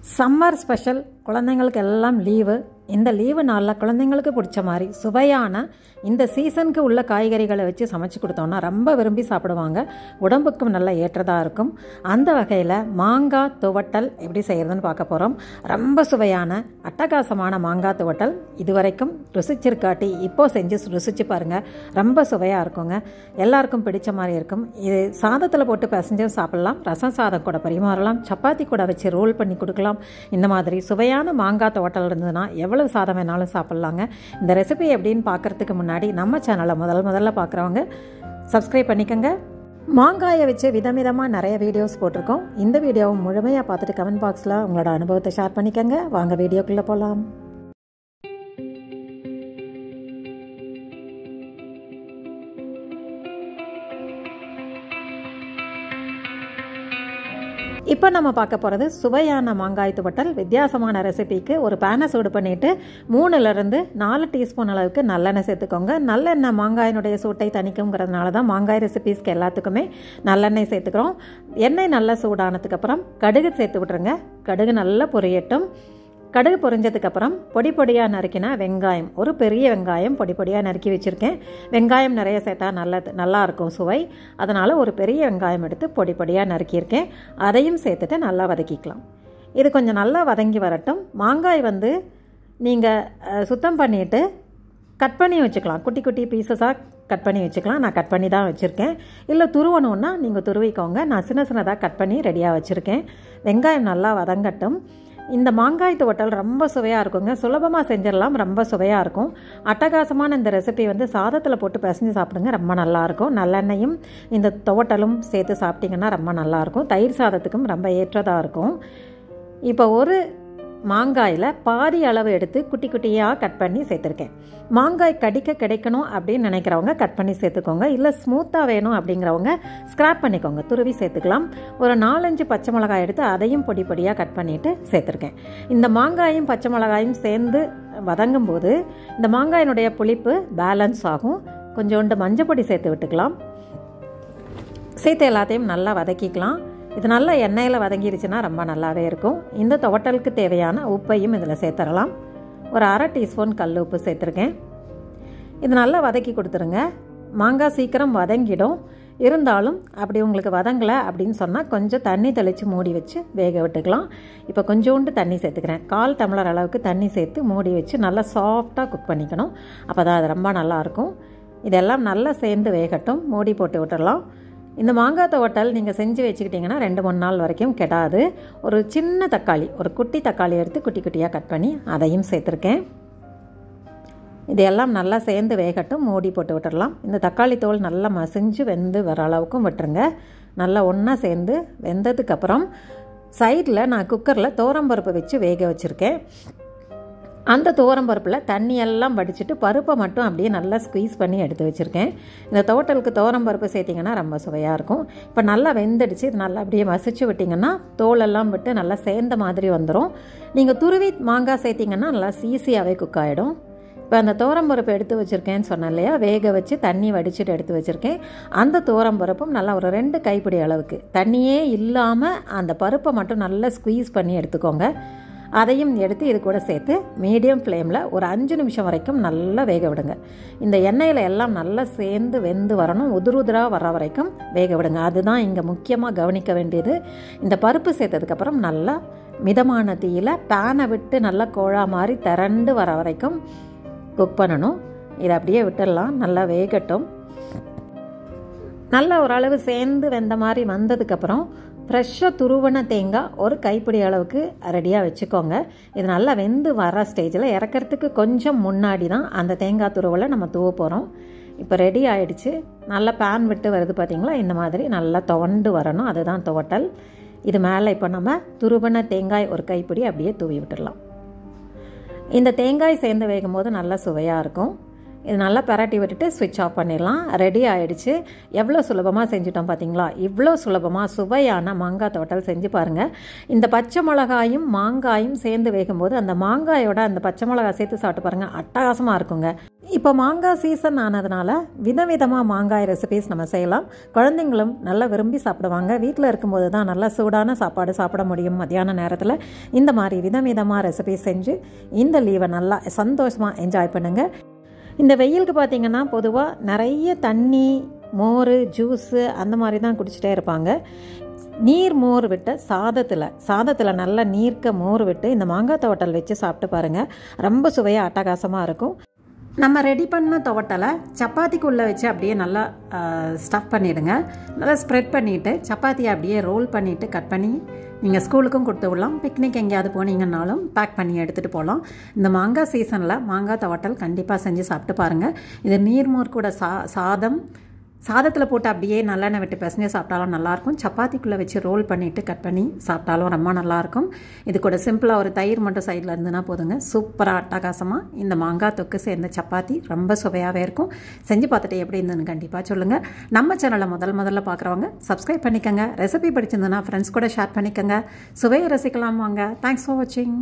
Summer special குழந்தைங்களுக்கு எல்லாம் leave. இந்த லீவு நாளில் குழந்தைங்களுக்கு பிடிச்ச மாதிரி சுவையான இந்த சீசனுக்கு உள்ள காய்கறிகளை வச்சு சமைச்சு கொடுத்தோன்னா ரொம்ப விரும்பி சாப்பிடுவாங்க. உடம்புக்கும் நல்ல ஏற்றதாக இருக்கும். அந்த வகையில் மாங்காய் துவட்டல் எப்படி செய்கிறதுன்னு பார்க்க போகிறோம். ரொம்ப சுவையான அட்டகாசமான மாங்காய் துவட்டல் இதுவரைக்கும் ருசிச்சிருக்காட்டி இப்போது செஞ்சு ருசிச்சு பாருங்கள். ரொம்ப சுவையாக இருக்குங்க. எல்லாருக்கும் பிடிச்ச மாதிரி இருக்கும். இது சாதத்தில் போட்டு பிசைஞ்சு சாப்பிட்லாம், ரசம் சாதம் கூட பரிமாறலாம், சப்பாத்தி கூட வச்சு ரோல் பண்ணி கொடுக்கலாம். இந்த மாதிரி சுவையான மாங்காய் துவட்டல் இருந்ததுன்னா எவ்வளவு சாதம் வேணாலும் சாப்பிட்லாங்க. இந்த ரெசிபி எப்படின்னு பார்க்குறதுக்கு முன்னாடி நம்ம சேனலை முதல்ல பார்க்குறவங்க சப்ஸ்கிரைப் பண்ணிக்கோங்க. மாங்காயை வச்சு விதவிதமாக நிறைய வீடியோஸ் போட்டிருக்கோம். இந்த வீடியோவை முழுமையாக பார்த்துட்டு கமெண்ட் பாக்ஸில் உங்களோட அனுபவத்தை ஷேர் பண்ணிக்கோங்க. வாங்க வீடியோக்குள்ளே போகலாம். இப்போ நம்ம பார்க்க போகிறது சுவையான மாங்காய் துவட்டல். வித்தியாசமான ரெசிபிக்கு ஒரு பேனை சூடு பண்ணிவிட்டு 3-4 டீஸ்பூன் அளவுக்கு நல்லெண்ணெய் சேர்த்துக்கோங்க. நல்லெண்ணெய் மாங்காயினுடைய சூட்டை தணிக்குங்கிறதுனால தான் மாங்காய் ரெசிபிஸ்க்கு எல்லாத்துக்குமே நல்லெண்ணெய் சேர்த்துக்கிறோம். எண்ணெய் நல்லா சூடானதுக்கப்புறம் கடுகு சேர்த்து விட்ருங்க. கடுகு நல்லா பொரியட்டும். கடுகு பொரிஞ்சதுக்கப்புறம் பொடி பொடியாக நறுக்கினா வெங்காயம், ஒரு பெரிய வெங்காயம் பொடி பொடியாக நறுக்கி வச்சுருக்கேன். வெங்காயம் நிறைய சேர்த்தா நல்லாயிருக்கும் சுவை. அதனால் ஒரு பெரிய வெங்காயம் எடுத்து பொடி பொடியாக நறுக்கியிருக்கேன். அதையும் சேர்த்துட்டு நல்லா வதக்கிக்கலாம். இது கொஞ்சம் நல்லா வதங்கி வரட்டும். மாங்காய் நீங்கள் சுத்தம் பண்ணிவிட்டு கட் பண்ணி வச்சுக்கலாம். குட்டி குட்டி பீசஸாக கட் பண்ணி வச்சுக்கலாம். நான் கட் பண்ணி தான் வச்சுருக்கேன். இல்லை துருவணுன்னா நீங்கள் துருவிக்கோங்க. நான் சின்னதாக கட் பண்ணி ரெடியாக வச்சுருக்கேன். வெங்காயம் நல்லா வதங்கட்டும். இந்த மாங்காய் துவட்டல் ரொம்ப சுவையாக இருக்குங்க. சுலபமாக செஞ்சிடலாம், ரொம்ப சுவையாக இருக்கும். அட்டகாசமான இந்த ரெசிபி சாதத்தில் போட்டு பிசைஞ்சு சாப்பிடுங்க, ரொம்ப நல்லாயிருக்கும். நல்லெண்ணெயும் இந்த துவட்டலும் சேர்த்து சாப்பிட்டிங்கன்னா ரொம்ப நல்லாயிருக்கும். தயிர் சாதத்துக்கும் ரொம்ப ஏற்றதாக இருக்கும். இப்போ ஒரு மாங்காயில் பாதி அளவு எடுத்து குட்டி குட்டியாக கட் பண்ணி சேர்த்துருக்கேன். மாங்காய் கிடைக்கணும் அப்படின்னு நினைக்கிறவங்க கட் பண்ணி சேர்த்துக்கோங்க. இல்லை ஸ்மூத்தாக வேணும் அப்படிங்கிறவங்க ஸ்க்ராப் பண்ணிக்கோங்க, துருவி சேர்த்துக்கலாம். ஒரு 4-5 பச்சை மிளகாய் எடுத்து அதையும் பொடி பொடியாக கட் பண்ணிவிட்டு சேர்த்துருக்கேன். இந்த மாங்காயும் பச்சை மிளகாயும் சேர்ந்து வதங்கும் போது இந்த மாங்காயினுடைய புளிப்பு பேலன்ஸ் ஆகும். கொஞ்சோண்டு மஞ்சள் பொடி சேர்த்து விட்டுக்கலாம். சேர்த்து எல்லாத்தையும் நல்லா வதக்கிக்கலாம். இது நல்லா எண்ணெயில் வதங்கிருச்சுன்னா ரொம்ப நல்லாவே இருக்கும். இந்த துவட்டலுக்கு தேவையான உப்பையும் இதில் சேர்த்துடலாம். ஒரு 1/2 டீஸ்பூன் கல் உப்பு சேர்த்துருக்கேன். இது நல்லா வதக்கி கொடுத்துருங்க. மாங்காய் சீக்கிரம் வதங்கிடும். இருந்தாலும் அப்படி உங்களுக்கு வதங்கலை அப்படின்னு சொன்னால் கொஞ்சம் தண்ணி தெளித்து மூடி வச்சு வேக விட்டுக்கலாம். இப்போ கொஞ்சோண்டு தண்ணி சேர்த்துக்கிறேன். 1/4 டம்ளர் அளவுக்கு தண்ணி சேர்த்து மூடி வச்சு நல்லா சாஃப்டாக குக் பண்ணிக்கணும். அப்போ தான் அது ரொம்ப நல்லாயிருக்கும். இதெல்லாம் நல்லா சேர்ந்து வேகட்டும். மூடி போட்டு விட்டுடலாம். இந்த மாங்காய் துவட்டல் நீங்கள் செஞ்சு வச்சுக்கிட்டிங்கன்னா 2-3 நாள் வரைக்கும் கெடாது. ஒரு சின்ன தக்காளி, ஒரு குட்டி தக்காளி எடுத்து குட்டி குட்டியாக கட் பண்ணி அதையும் சேர்த்துருக்கேன். இதையெல்லாம் நல்லா சேர்ந்து வேகட்டும். மூடி போட்டு விட்டுடலாம். இந்த தக்காளி தோல் நல்லா மசிஞ்சு வெந்து வர அளவுக்கும் விட்டுருங்க. நல்லா ஒன்றா சேர்ந்து வெந்ததுக்கப்புறம் சைடில் நான் குக்கரில் துவரம்பருப்பு வச்சு வேக வச்சுருக்கேன். அந்த துவரம்பருப்பில் தண்ணியெல்லாம் வடிச்சிட்டு பருப்பை மட்டும் அப்படியே நல்லா ஸ்குவீஸ் பண்ணி எடுத்து வச்சுருக்கேன். இந்த துவட்டலுக்கு துவரம்பருப்பு சேர்த்திங்கன்னா ரொம்ப சுவையாக இருக்கும். இப்போ நல்லா வெந்தடிச்சு இது நல்லா அப்படியே மசிச்சு விட்டிங்கன்னா தோலெல்லாம் விட்டு நல்லா சேர்ந்த மாதிரி வந்துடும். நீங்கள் துருவி மாங்காய் சேர்த்திங்கன்னா நல்லா ஈஸியாகவே குக் ஆகிடும். இப்போ அந்த துவரம்பருப்பு எடுத்து வச்சுருக்கேன்னு சொன்னேன் இல்லையா, வேக வச்சு தண்ணி வடிச்சிட்டு எடுத்து வச்சுருக்கேன். அந்த துவரம்பருப்பும் நல்லா ஒரு 2 கைப்பிடி அளவுக்கு தண்ணியே இல்லாமல் அந்த பருப்பை மட்டும் நல்லா ஸ்குவீஸ் பண்ணி எடுத்துக்கோங்க. அதையும் எடுத்து இது கூட சேர்த்து மீடியம் ஃப்ளேமில் ஒரு 5 நிமிஷம் வரைக்கும் நல்லா வேக விடுங்க. இந்த எண்ணெயில் எல்லாம் நல்லா சேர்ந்து வெந்து வரணும். உதிராக வர வரைக்கும் வேக விடுங்க. அதுதான் இங்கே முக்கியமாக கவனிக்க வேண்டியது. இந்த பருப்பு சேர்த்ததுக்கப்புறம் நல்லா மிதமான தீயில் பேனை விட்டு நல்லா கோழா மாதிரி திரண்டு வர வரைக்கும் குக் பண்ணணும். இதை அப்படியே விட்டுடலாம். நல்லா வேகட்டும். நல்லா ஓரளவு சேர்ந்து வெந்த மாதிரி வந்ததுக்கப்புறம் ஃப்ரெஷ்ஷாக துருவன தேங்காய் ஒரு கைப்பிடி அளவுக்கு ரெடியாக வச்சுக்கோங்க. இது நல்லா வெந்து வர ஸ்டேஜில் இறக்கிறதுக்கு கொஞ்சம் முன்னாடி தான் அந்த தேங்காய் துருவலை நம்ம தூவ போகிறோம். இப்போ ரெடி ஆகிடுச்சு. நல்லா பேன் விட்டு வருது பார்த்திங்களா, இந்த மாதிரி நல்லா துவண்டு வரணும். அதுதான் துவட்டல். இது மேலே இப்போ நம்ம துருவன தேங்காய் ஒரு கைப்பிடி அப்படியே தூவி விட்டுடலாம். இந்த தேங்காய் சேர்ந்து வேகும் போது நல்லா சுவையாக இருக்கும். இது நல்லா பரட்டி விட்டுட்டு ஸ்விட்ச் ஆஃப் பண்ணிடலாம். ரெடி ஆகிடுச்சு. எவ்வளோ சுலபமாக செஞ்சுட்டோம் பார்த்தீங்களா? இவ்வளோ சுலபமாக சுவையான மாங்காய் துவட்டல் செஞ்சு பாருங்கள். இந்த பச்சை மிளகாயும் மாங்காயும் சேர்ந்து வேகும்போது அந்த மாங்காயோட அந்த பச்சை மிளகாய் சேர்த்து சாப்பிட்டு பாருங்கள், அட்டகாசமாக இருக்குங்க. இப்போ மாங்காய் சீசன் ஆனதுனால விதவிதமாக மாங்காய் ரெசிபீஸ் நம்ம செய்யலாம். குழந்தைங்களும் நல்லா விரும்பி சாப்பிடுவாங்க. வீட்டில் இருக்கும்போது தான் நல்லா சூடான சாப்பாடு சாப்பிட முடியும். மத்தியான நேரத்தில் இந்த மாதிரி விதவிதமாக ரெசிபீஸ் செஞ்சு இந்த லீவை நல்லா சந்தோஷமாக என்ஜாய் பண்ணுங்கள். இந்த வெயிலுக்கு பார்த்திங்கன்னா பொதுவாக நிறைய தண்ணி, மோர், ஜூஸு அந்த மாதிரி தான் குடிச்சிட்டே இருப்பாங்க. நீர் மோர் விட்ட சாதத்தில் நல்லா நீர்க்க மோர் விட்டு இந்த மாங்காய் துவட்டல் வச்சு சாப்பிட்டு பாருங்கள். ரொம்ப சுவையாக அட்டகாசமாக இருக்கும். நம்ம ரெடி பண்ண துவட்டலை சப்பாத்திக்குள்ளே வச்சு அப்படியே நல்லா ஸ்டஃப் பண்ணிவிடுங்க. நல்லா ஸ்ப்ரெட் பண்ணிவிட்டு சப்பாத்தியை அப்படியே ரோல் பண்ணிவிட்டு கட் பண்ணி நீங்கள் ஸ்கூலுக்கும் கொடுத்து விடலாம். பிக்னிக் எங்கேயாவது போனீங்கன்னாலும் பேக் பண்ணி எடுத்துகிட்டு போகலாம். இந்த மாங்காய் சீசனில் மாங்காய் துவட்டல் கண்டிப்பாக செஞ்சு சாப்பிட்டு பாருங்கள். இது நீர்மோர் கூட சாதத்தில் போட்டு அப்படியே நல்லெண்ணெய் விட்டு பிசைஞ்சு சாப்பிட்டாலும் நல்லாயிருக்கும். சப்பாத்திக்குள்ளே வச்சு ரோல் பண்ணிவிட்டு கட் பண்ணி சாப்பிட்டாலும் ரொம்ப நல்லாயிருக்கும். இது கூட சிம்பிளாக ஒரு தயிர் மட்டும் சைடில் இருந்துன்னா போதுங்க. சூப்பராக அட்டகாசமாக இந்த மாங்காய் தொக்கு சேர்ந்த சப்பாத்தி ரொம்ப சுவையாகவே இருக்கும். செஞ்சு பார்த்துட்டு எப்படி இருந்ததுன்னு கண்டிப்பாக சொல்லுங்கள். நம்ம சேனலை முதல்ல பார்க்குறவங்க சப்ஸ்கிரைப் பண்ணிக்கோங்க. ரெசிபி பிடிச்சிருந்ததுன்னா ஃப்ரெண்ட்ஸ் கூட ஷேர் பண்ணிக்கோங்க. சுவையை ரசிக்கலாம் வாங்க. தேங்க்ஸ் ஃபார் வாட்சிங்.